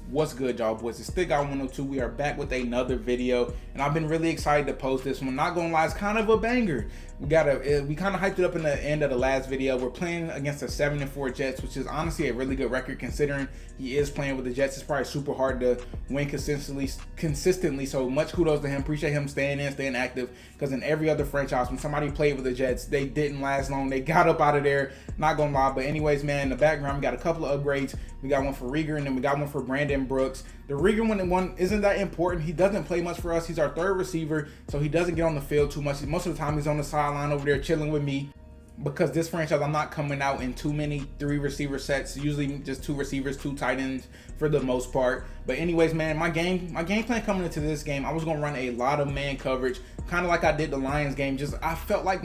What's good, y'all boys? It's Stick Guy 102. We are back with another video, and I've been really excited to post this one. Not gonna lie, it's kind of a banger. We kind of hyped it up in the end of the last video. We're playing against the 7-4 Jets, which is honestly a really good record considering he is playing with the Jets. It's probably super hard to win consistently. So much kudos to him. Appreciate him staying active, because in every other franchise, when somebody played with the Jets, they didn't last long. They got up out of there. Not gonna lie, but anyways, man, in the background we got a couple of upgrades. We got one for Rieger, and then we got one for Brandon Brooks. The Rieger one isn't that important. He doesn't play much for us. He's our third receiver, so he doesn't get on the field too much. Most of the time he's on the sideline over there chilling with me, because this franchise, I'm not coming out in too many 3 receiver sets. Usually just 2 receivers, 2 tight ends for the most part. But anyways, man, my game plan coming into this game, I was gonna run a lot of man coverage, kind of like I did the Lions game. Just I felt like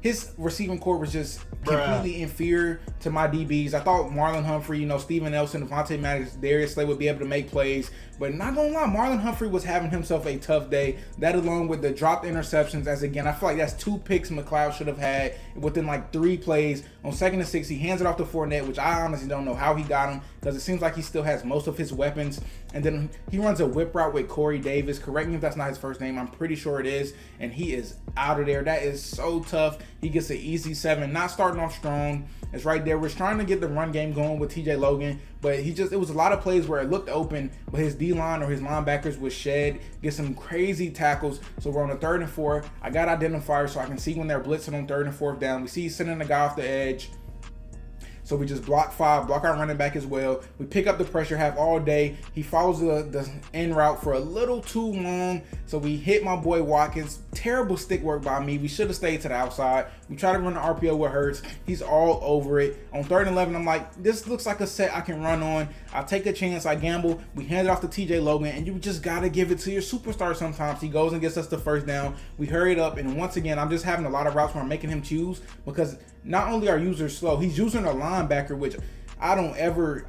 his receiving core was just completely inferior to my DBs. I thought Marlon Humphrey, Steven Nelson, Devontae Maddox, Darius Slay would be able to make plays. But not gonna lie, Marlon Humphrey was having himself a tough day. That along with the dropped interceptions, as again, I feel like that's 2 picks McLeod should have had within like 3 plays. On 2nd and 6, he hands it off to Fournette, which I honestly don't know how he got him, because it seems like he still has most of his weapons. And then he runs a whip route with Corey Davis. Correct me if that's not his first name. I'm pretty sure it is. And he is out of there. That is so tough. He gets an easy 7, not starting off strong. It's right there. We're trying to get the run game going with TJ Logan, but it was a lot of plays where it looked open, but his D-line or his linebackers was shed, get some crazy tackles. So we're on the 3rd and 4. I got identifiers so I can see when they're blitzing on 3rd and 4th down. We see he's sending the guy off the edge. So we just block our running back as well. We pick up the pressure half all day. He follows the end route for a little too long. So we hit my boy Watkins. Terrible stick work by me. We should have stayed to the outside. We try to run the RPO with Hurts. He's all over it. On 3rd and 11, I'm like, this looks like a set I can run on. I take a chance. I gamble. We hand it off to TJ Logan, and you just got to give it to your superstar sometimes. He goes and gets us the 1st down. We hurry it up, and once again, I'm just having a lot of routes where I'm making him choose, because not only are users slow, he's using a linebacker, which I don't ever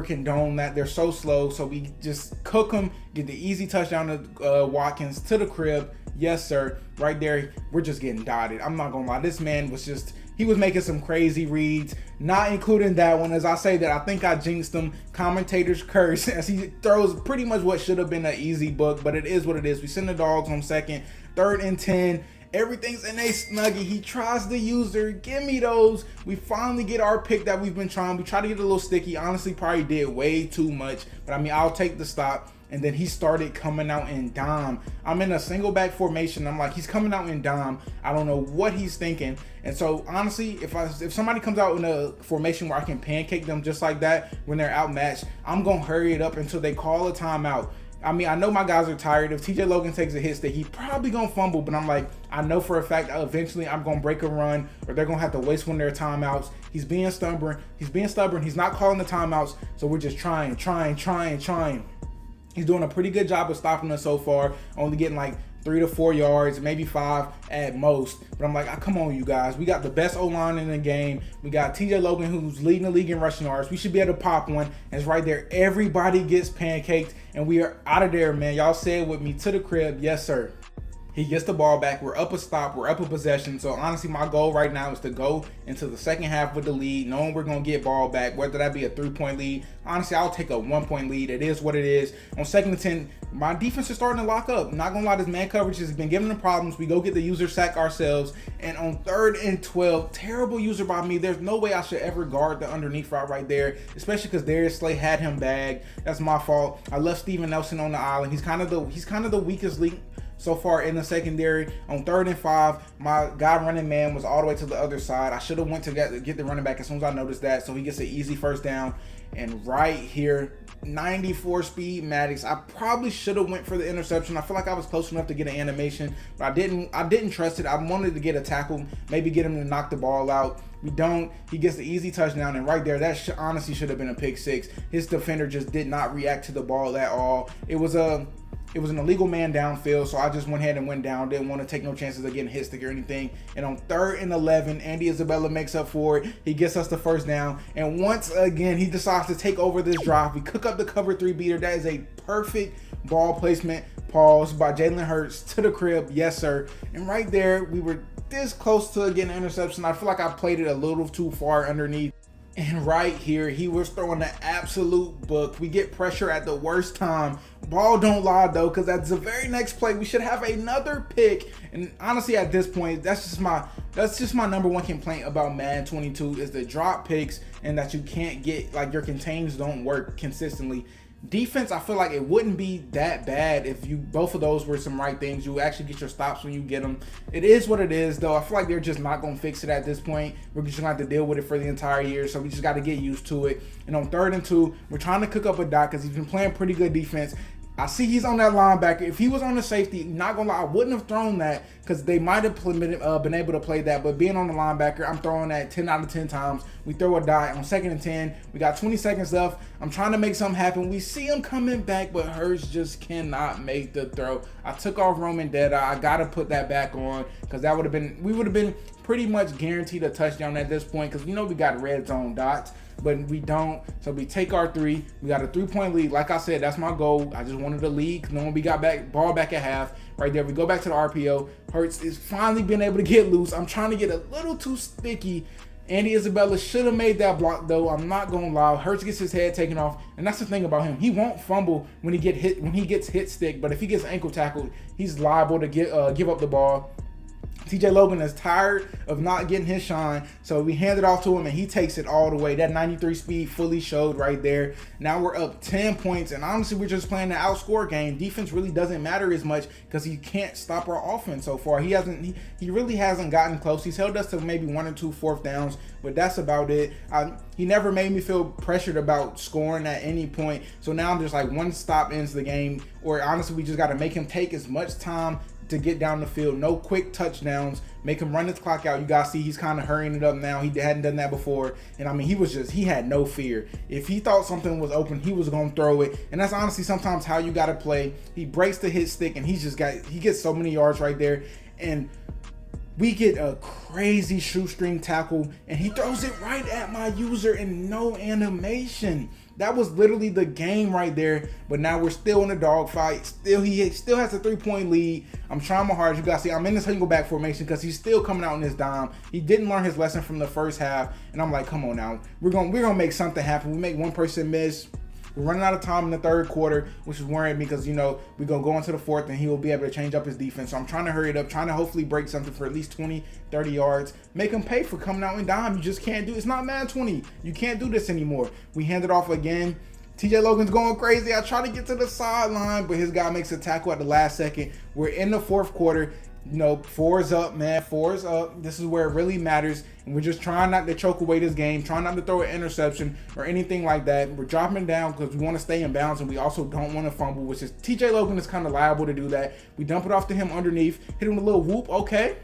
condone that. They're so slow. So we just cook them, get the easy touchdown to Watkins to the crib. Yes, sir. Right there, we're just getting dotted. I'm not gonna lie. This man was he was making some crazy reads, not including that one. As I say that, I think I jinxed him. Commentators curse as he throws pretty much what should have been an easy book, but it is what it is. We send the dogs on 2nd, 3rd and 10. Everything's in a snuggie. He tries the user. Give me those. We finally get our pick that we've been trying. We try to get a little sticky. Honestly, probably did way too much. But I mean, I'll take the stop. And then he started coming out in dime. I'm in a single back formation. I'm like, he's coming out in dime. I don't know what he's thinking. And so honestly, if somebody comes out in a formation where I can pancake them just like that when they're outmatched, I'm gonna hurry it up until they call a timeout. I mean, I know my guys are tired. If TJ Logan takes a hit stick, he probably gonna fumble, but I'm like, I know for a fact eventually I'm gonna break a run, or they're gonna have to waste one of their timeouts. He's being stubborn. He's not calling the timeouts, so we're just trying. He's doing a pretty good job of stopping us so far, only getting like 3 to 4 yards, maybe 5 at most. But I'm like, come on, you guys. We got the best O-line in the game. We got TJ Logan, who's leading the league in rushing yards. We should be able to pop one. And it's right there. Everybody gets pancaked, and we are out of there, man. Y'all say it with me, to the crib. Yes, sir. He gets the ball back. We're up a stop. We're up a possession. So honestly, my goal right now is to go into the 2nd half with the lead, knowing we're going to get ball back, whether that be a 3-point lead. Honestly, I'll take a 1-point lead. It is what it is. On 2nd and 10, my defense is starting to lock up. Not going to lie, this man coverage has been giving them problems. We go get the user sack ourselves. And on 3rd and 12, terrible user by me. There's no way I should ever guard the underneath route right there, especially because Darius Slay had him bagged. That's my fault. I left Steven Nelson on the island. He's kind of the weakest link so far in the secondary. On 3rd and 5, my guy running man was all the way to the other side. I should have went to get the running back as soon as I noticed that, so he gets an easy 1st down. And right here, 94 speed Maddox. I probably should have went for the interception. I feel like I was close enough to get an animation, but I didn't trust it. I wanted to get a tackle, maybe get him to knock the ball out. We don't. He gets the easy touchdown, and right there, that honestly should have been a pick 6. His defender just did not react to the ball at all. It was an illegal man downfield, so I just went ahead and went down. Didn't want to take no chances of getting hit stick or anything. And on 3rd and 11, Andy Isabella makes up for it. He gets us the 1st down. And once again, he decides to take over this drive. We cook up the cover 3 beater. That is a perfect ball placement. Pause by Jalen Hurts to the crib. Yes, sir. And right there, we were this close to getting an interception. I feel like I played it a little too far underneath. And right here, he was throwing the absolute book. We get pressure at the worst time. Ball don't lie though, because that's the very next play we should have another pick. And honestly, at this point, that's just my number one complaint about Madden 22 is the drop picks and that you can't get, like, your contains don't work consistently. Defense, I feel like it wouldn't be that bad if you both of those were some right things. You actually get your stops when you get them. It is what it is, though. I feel like they're just not going to fix it at this point. We're just going to have to deal with it for the entire year, so we just got to get used to it. And on 3rd and 2, we're trying to cook up a dot because he's been playing pretty good defense. I see he's on that linebacker. If he was on the safety, not gonna lie, I wouldn't have thrown that because they might have been able to play that. But being on the linebacker, I'm throwing that 10 out of 10 times. We throw a dot on 2nd and 10. We got 20 seconds left. I'm trying to make something happen. We see him coming back, but Hurts just cannot make the throw. I took off Roman Deadeye. I gotta put that back on because we would have been pretty much guaranteed a touchdown at this point because we know we got red zone dots. But we don't, so we take our 3. We got a 3-point lead. Like I said, that's my goal. I just wanted the lead. No one, we got ball back at half. Right there, we go back to the RPO. Hurts is finally been able to get loose. I'm trying to get a little too sticky. Andy Isabella should have made that block though. I'm not gonna lie. Hurts gets his head taken off, and that's the thing about him. He won't fumble when he gets hit stick, but if he gets ankle tackled, he's liable to give up the ball. TJ Logan is tired of not getting his shine, so we hand it off to him and he takes it all the way. That 93 speed fully showed right there. Now we're up 10 points, and honestly, we're just playing the outscore game. Defense really doesn't matter as much because he can't stop our offense so far. He really hasn't gotten close. He's held us to maybe 1 or 2 4th downs, but that's about it. He never made me feel pressured about scoring at any point. So now I'm just like one stop ends the game, or honestly, we just got to make him take as much time to get down the field. No quick touchdowns. Make him run his clock out. You guys see he's kind of hurrying it up now. He hadn't done that before. And I mean, he had no fear. If he thought something was open, he was going to throw it. And that's honestly sometimes how you got to play. He breaks the hit stick and he gets so many yards right there. And we get a crazy shoestring tackle and he throws it right at my user and no animation. That was literally the game right there. But now we're still in a dogfight. He still has a 3-point lead. I'm trying my hardest. You guys see, I'm in this single back formation because he's still coming out in this dime. He didn't learn his lesson from the first half. And I'm like, come on now. We're gonna make something happen. We make one person miss. We're running out of time in the 3rd quarter, which is worrying me because, you know, we're going to go into the 4th and he will be able to change up his defense. So I'm trying to hurry it up, trying to hopefully break something for at least 20, 30 yards. Make him pay for coming out in dime. You just can't do it. It's not Madden 20. You can't do this anymore. We hand it off again. TJ Logan's going crazy. I try to get to the sideline, but his guy makes a tackle at the last second. We're in the 4th quarter. You know, 4 is up, man. 4 is up. This is where it really matters. And we're just trying not to choke away this game, trying not to throw an interception or anything like that. We're dropping it down because we want to stay in bounds and we also don't want to fumble, which is TJ Logan is kind of liable to do that. We dump it off to him underneath, hit him with a little whoop. Okay.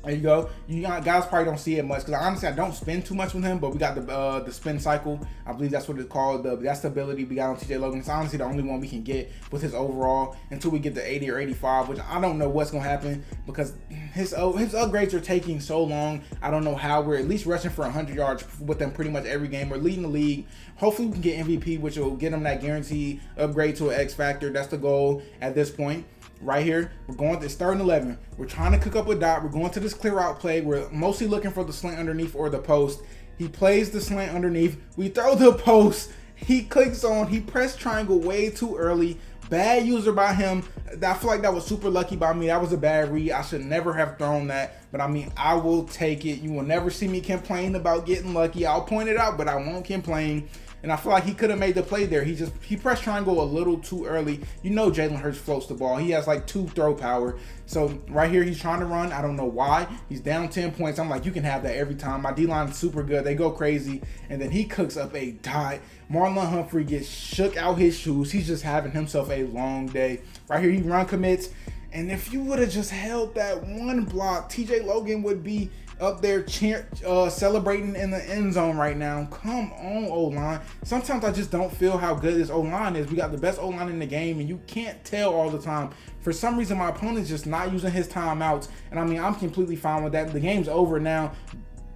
There you go. You guys probably don't see it much because honestly I don't spin too much with him, but we got the spin cycle. I believe that's what it's called. That's the ability we got on TJ Logan. It's honestly the only one we can get with his overall until we get to 80 or 85, which I don't know what's gonna happen because his upgrades are taking so long. I don't know how. We're at least rushing for 100 yards with them pretty much every game. We're leading the league. Hopefully we can get MVP, which will get him that guaranteed upgrade to an X Factor. That's the goal at this point. Right here, we're going to 3rd and 11. We're trying to cook up a dot. We're going to this clear out play. We're mostly looking for the slant underneath or the post. He plays the slant underneath. We throw the post. He clicks on. He pressed triangle way too early. Bad user by him. I feel like that was super lucky by me. That was a bad read. I should never have thrown that. But I mean, I will take it. You will never see me complain about getting lucky. I'll point it out, but I won't complain. And I feel like he could have made the play there. He pressed triangle a little too early. You know Jalen Hurts floats the ball. He has like 2 throw power. So right here, he's trying to run. I don't know why. He's down 10 points. I'm like, you can have that every time. My D-line is super good. They go crazy. And then he cooks up a dot. Marlon Humphrey gets shook out his shoes. He's just having himself a long day. Right here, he run commits. And if you would have just held that one block, TJ Logan would be up there celebrating in the end zone right now. Come on, O-line. Sometimes I just don't feel how good this O-line is. We got the best O-line in the game, and you can't tell all the time. For some reason, my opponent's just not using his timeouts, and I mean, I'm completely fine with that. The game's over now.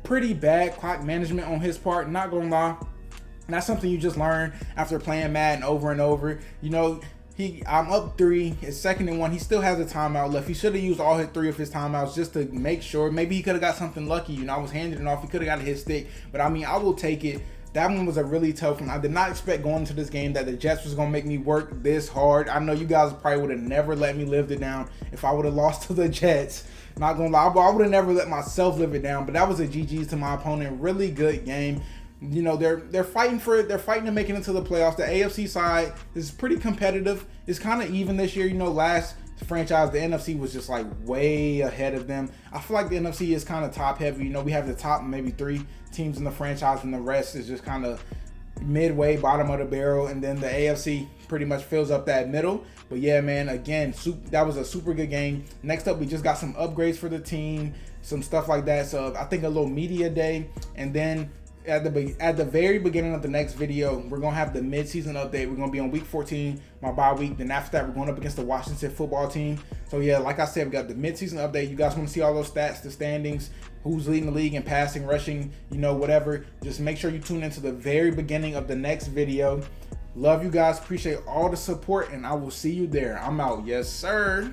Pretty bad clock management on his part, not gonna lie. And that's something you just learn after playing Madden over and over. You know, I'm up 3. It's 2nd and 1. He still has a timeout left. He should have used all his 3 of his timeouts just to make sure. Maybe he could have got something lucky. You know, I was handing it off. He could have got a hit stick. But I mean, I will take it. That one was a really tough one. I did not expect going into this game that the Jets was going to make me work this hard. I know you guys probably would have never let me live it down if I would have lost to the Jets. Not going to lie, I would have never let myself live it down. But that was a GG's to my opponent. Really good game. You know, they're fighting for it. They're fighting to make it into the playoffs. The AFC side is pretty competitive. It's kind of even this year. You know, last franchise, the NFC was just like way ahead of them. I feel like the NFC is kind of top heavy. You know, we have the top maybe 3 teams in the franchise, and the rest is just kind of midway, bottom of the barrel. And then the AFC pretty much fills up that middle. But yeah, man, again, that was a super good game. Next up, we just got some upgrades for the team, some stuff like that. So I think a little media day, and then at the very beginning of the next video, we're gonna have the mid-season update. We're gonna be on week 14, my bye week. Then after that, we're going up against the Washington football team. So yeah, like I said, we got the mid-season update. You guys want to see all those stats, the standings, who's leading the league in passing, rushing, you know, whatever. Just make sure you tune into the very beginning of the next video. Love you guys. Appreciate all the support, and I will see you there. I'm out. Yes, sir.